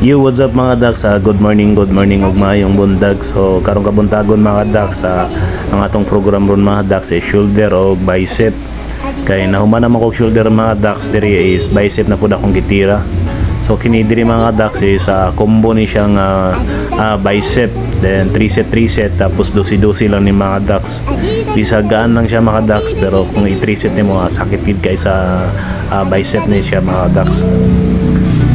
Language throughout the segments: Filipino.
Yo, what's up mga Dax? Good morning ug maayong bundag. So karong kabuntagon mga Dax, ang atong program ron mga Dax is shoulder o bicep. Kay nahuman naman kog shoulder mga Dax, diri is bicep na pud akong gitira. So kini diri mga Dax is combo ni siyang bicep, then 3 set tapos 12 lang ni mga Dax. Bisagaan lang siya mga Dax, pero kung i-3 set nimo sakit gid kay sa bicep ni siya mga Dax.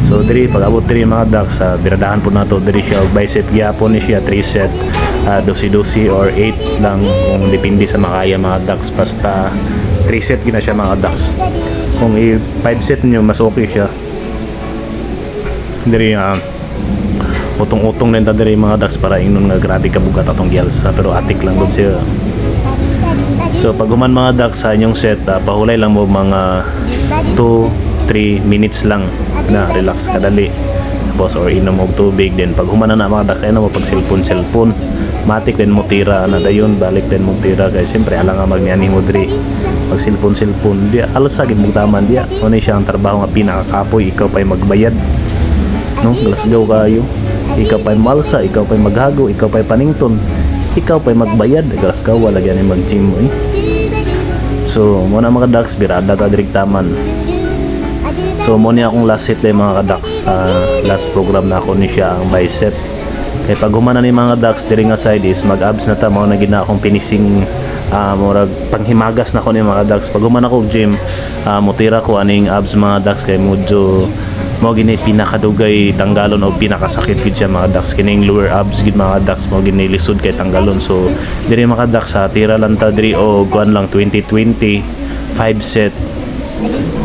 So diri pag abot diri mga Dax, biradahan po nato diri siya og bicep gyapon ni siya 3 set, 12 or 8 lang kung depende sa makaya mga Dax, basta 3 set gina siya mga Dax. Kung i-5 set niyo mas okay siya. Diri utong-utong din ta diri mga Dax para ingnon nga grabe ka bugat atong gyalsa, pero atik lang gud siya. So pag human mga Dax sa inyong set, pahulay lang mo mga 2-3 minutes lang na relax kadali, tapos or inom og tubig. Then pag humana na mga Dax, ayun mo pag cellphone matik din mo tira na dayon, balik din mo tira kay siyempre alang nga magniani mo diri pag cellphone di alas sagid mo taman dia ano siya ang trabaho nga pinakakapoy, ikaw pa'y magbayad no, glasgaw kayo, ikaw pa'y malsa, ikaw pa'y maghago, ikaw pa'y panington, ikaw pa'y magbayad, glasgaw wala gani mag-gym eh. So mo na mga Dax, birada ta diri taman. So mo ni akong last set day mga Dax, sa last program na ako ni siya ang bicep. Kaya pag humana ni mga Dax diri nga side is mag abs na ta, mao na gina akong finishing, murag panghimagas na ko ni mga Dax. Pag humana ko gym, mutira ko aning abs mga Dax, kay medyo mo gini pinakadugay tanggalon o pinakasakit gid siya mga Dax, kining lower abs gid mga Dax, mo gini lisod kay tanggalon. So diri mga Dax, tira lang ta diri o kuan lang 20-20 5 set.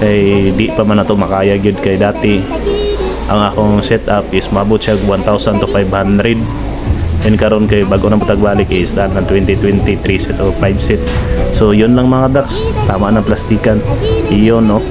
Kay di pa man nato makaya gyud, kay dati ang akong setup is mabot siya 1,000 to 500, and karon kay bago na patagbalik is ng 20-23 set o 5 set. So yun lang mga Dax, tama na plastikan iyon no.